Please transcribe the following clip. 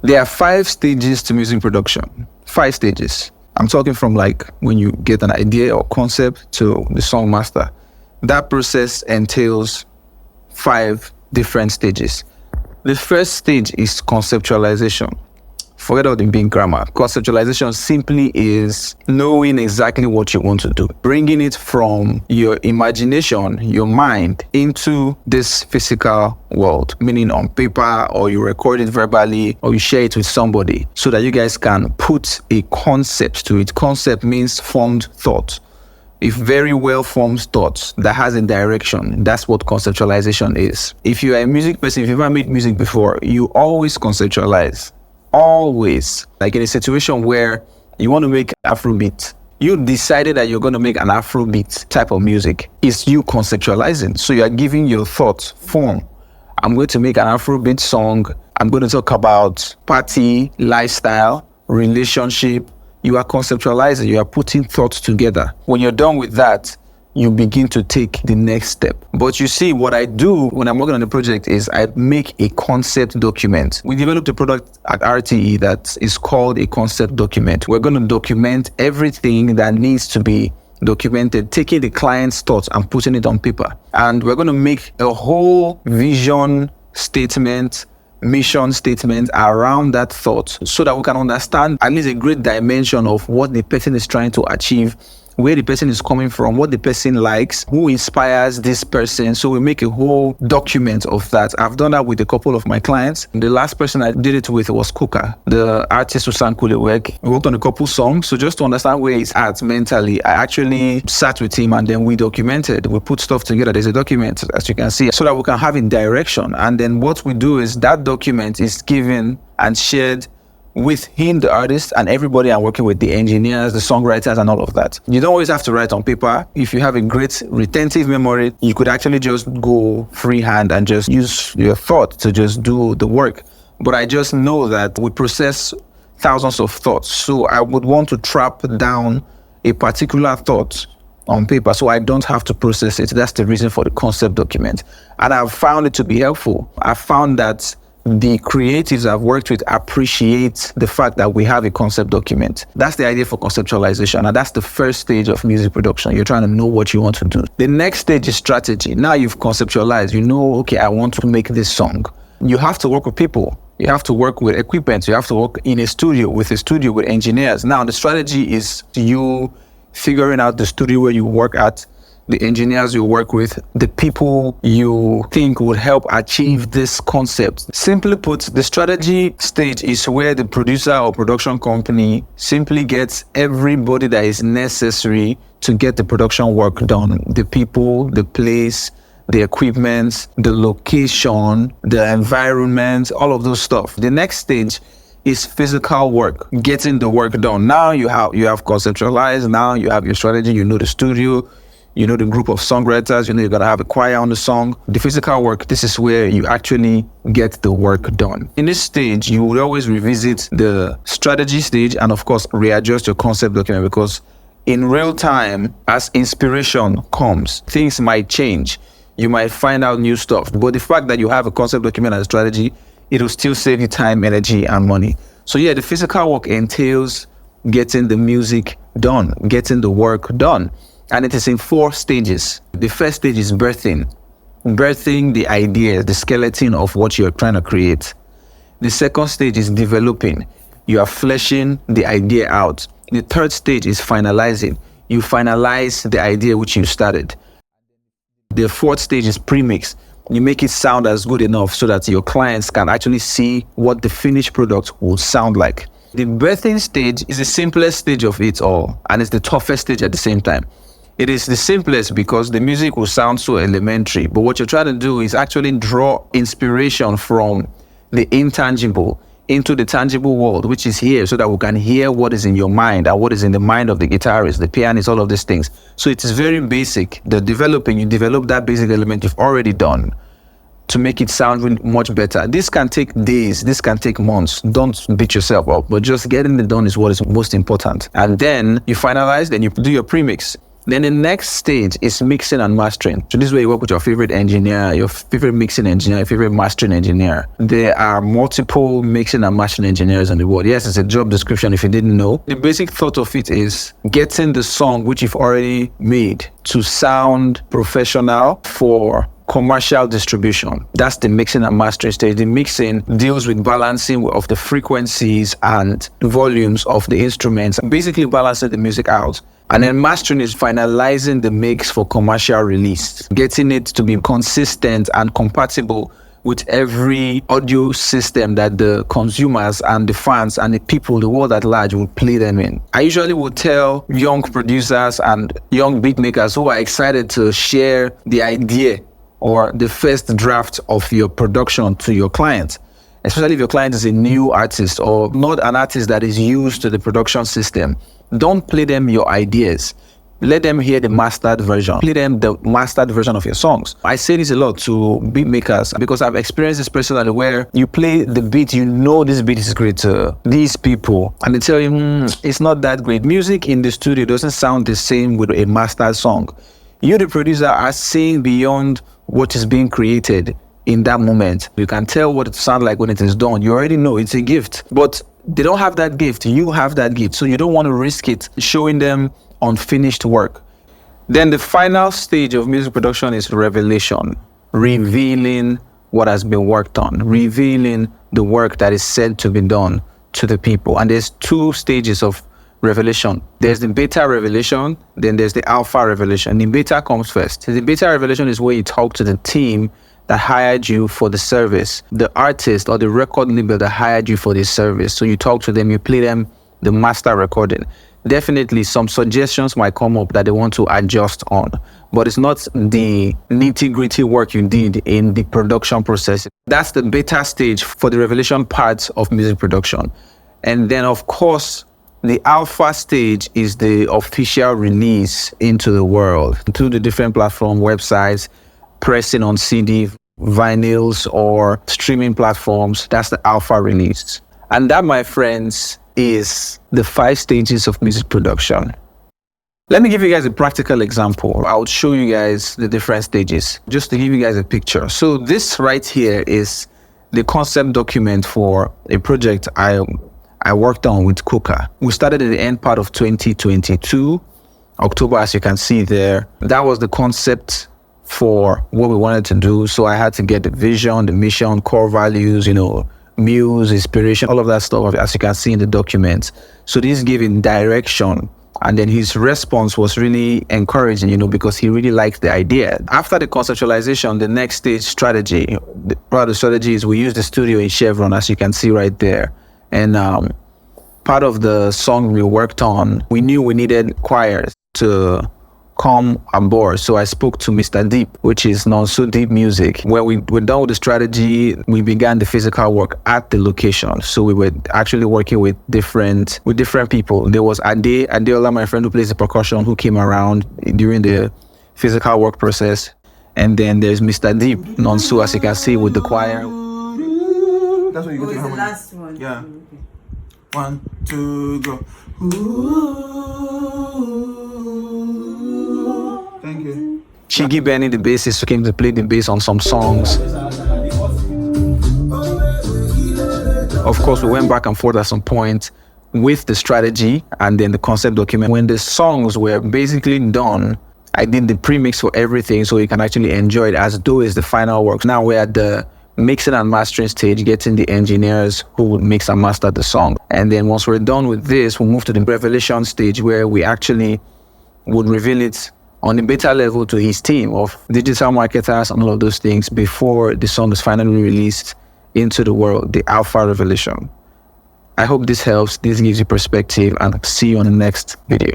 There are 5 stages to music production. 5 stages. I'm talking from like when you get an idea or concept to the song master. That process entails 5 different stages. The first stage is conceptualization. Forget all the big grammar. Conceptualization simply is knowing exactly what you want to do, bringing it from your imagination, your mind, into this physical world, meaning on paper, or you record it verbally, or you share it with somebody so that you guys can put a concept to it. Concept means formed thought. A very well-formed thought that has a direction. That's what conceptualization is. If you are a music person, if you've ever made music before, you always conceptualize. Always. Like in a situation where you want to make Afrobeat, you decided that you're going to make an Afrobeat type of music. It's you conceptualizing. So you are giving your thoughts form. I'm going to make an Afrobeat song. I'm going to talk about party, lifestyle, relationship. You are conceptualizing. You are putting thoughts together. When you're done with that, you begin to take the next step. But you see, what I do when I'm working on the project is I make a concept document. We developed a product at RTE that is called a concept document. We're going to document everything that needs to be documented, taking the client's thoughts and putting it on paper. And we're going to make a whole vision statement, mission statement around that thought so that we can understand at least a great dimension of what the person is trying to achieve, where the person is coming from, what the person likes, who inspires this person. So we make a whole document of that. I've done that with a couple of my clients. The last person I did it with was Kuka, the artist who sang Kulewek. We worked on a couple songs. So just to understand where he's at mentally, I actually sat with him and then we documented. We put stuff together. There's a document, as you can see, so that we can have a direction. And then what we do is that document is given and shared with him, the artist, and everybody I'm working with, the engineers, the songwriters, and all of that. You don't always have to write on paper. If you have a great retentive memory, you could actually just go freehand and just use your thought to just do the work. But I just know that we process thousands of thoughts. So I would want to trap down a particular thought on paper so I don't have to process it. That's the reason for the concept document. And I've found it to be helpful. I found that the creatives I've worked with appreciate the fact that we have a concept document. That's the idea for conceptualization, and that's the first stage of music production. You're trying to know what you want to do. The next stage is strategy. Now you've conceptualized, you know, okay, I want to make this song. You have to work with people. You have to work with equipment. You have to work in a studio with engineers. Now the strategy is you figuring out the studio where you work at, the engineers you work with, the people you think would help achieve this concept. Simply put, the strategy stage is where the producer or production company simply gets everybody that is necessary to get the production work done. The people, the place, the equipment, the location, the environment, all of those stuff. The next stage is physical work, getting the work done. Now you have conceptualized, now you have your strategy, you know the studio, you know the group of songwriters, you know you're gonna have a choir on the song. The physical work, this is where you actually get the work done. In this stage, you would always revisit the strategy stage and of course readjust your concept document, because in real time, as inspiration comes, things might change. You might find out new stuff, but the fact that you have a concept document and a strategy, it will still save you time, energy, and money. So yeah, the physical work entails getting the music done, getting the work done. And it is in 4 stages. The first stage is birthing the idea, the skeleton of what you're trying to create. The second stage is developing. You are fleshing the idea out. The third stage is finalizing. You finalize the idea which you started. The fourth stage is premix. You make it sound as good enough so that your clients can actually see what the finished product will sound like. The birthing stage is the simplest stage of it all, and it's the toughest stage at the same time. It is the simplest because the music will sound so elementary, but what you're trying to do is actually draw inspiration from the intangible into the tangible world, which is here, so that we can hear what is in your mind and what is in the mind of the guitarist, the pianist, all of these things. So it is very basic. You develop that basic element you've already done to make it sound really much better. This can take days, this can take months. Don't beat yourself up, but just getting it done is what is most important. And then you finalize, then you do your premix. Then the next stage is mixing and mastering. So this is where you work with your favorite engineer, your favorite mixing engineer, your favorite mastering engineer. There are multiple mixing and mastering engineers in the world. Yes, it's a job description if you didn't know. The basic thought of it is getting the song which you've already made to sound professional for commercial distribution. That's the mixing and mastering stage. The mixing deals with balancing of the frequencies and volumes of the instruments, basically balancing the music out. And then mastering is finalizing the mix for commercial release, getting it to be consistent and compatible with every audio system that the consumers and the fans and the people, the world at large, will play them in. I usually would tell young producers and young beat makers who are excited to share the idea or the first draft of your production to your client, especially if your client is a new artist or not an artist that is used to the production system. Don't play them your ideas. Let them hear the mastered version. Play them the mastered version of your songs. I say this a lot to beat makers because I've experienced this personally, where you play the beat, you know this beat is great to these people, and they tell you, it's not that great. Music in the studio doesn't sound the same with a mastered song. You, the producer, are seeing beyond what is being created in that moment. You can tell what it sounds like when it is done. You already know it's a gift, but they don't have that gift. You have that gift. So you don't want to risk it showing them unfinished work. Then the final stage of music production is revelation, revealing what has been worked on, revealing the work that is said to be done to the people. And there's two stages of revelation. There's the beta revelation, then there's the alpha revelation. The beta comes first. The beta revelation is where you talk to the team that hired you for the service, the artist or the record label that hired you for this service. So you talk to them, you play them the master recording. Definitely some suggestions might come up that they want to adjust on, but it's not the nitty-gritty work you did in the production process. That's the beta stage for the revelation part of music production. And then of course, the alpha stage is the official release into the world, to the different platform websites, pressing on CD, vinyls, or streaming platforms. That's the alpha release. And that, my friends, is the 5 stages of music production. Let me give you guys a practical example. I would show you guys the different stages, just to give you guys a picture. So this right here is the concept document for a project I worked on with Coca. We started at the end part of 2022, October, as you can see there. That was the concept for what we wanted to do. So I had to get the vision, the mission, core values, muse, inspiration, all of that stuff, as you can see in the document. So this gave him direction. And then his response was really encouraging, because he really liked the idea. After the conceptualization, the next stage, strategy. Part of the strategy is we use the studio in Chevron, as you can see right there. And part of the song we worked on, we knew we needed choirs to come on board. So I spoke to Mr. Deep, which is Non-So Deep Music. When we were done with the strategy, we began the physical work at the location. So we were actually working with different people. There was Adeola, my friend who plays the percussion, who came around during the physical work process. And then there's Mr. Deep, Non-So, as you can see, with the choir. That's what you get to the last one. Yeah. 1, 2, go. Thank you. Chigi Benny, the bassist, came to play the bass on some songs. Of course, we went back and forth at some point with the strategy and then the concept document. When the songs were basically done, I did the pre-mix for everything so you can actually enjoy it as though it's the final work. Now we're at the mixing and mastering stage, getting the engineers who would mix and master the song. And then once we're done with this, we'll move to the revelation stage where we actually would reveal it on the beta level to his team of digital marketers and all of those things before the song is finally released into the world, the alpha revelation. I hope this helps, this gives you perspective, and see you on the next video.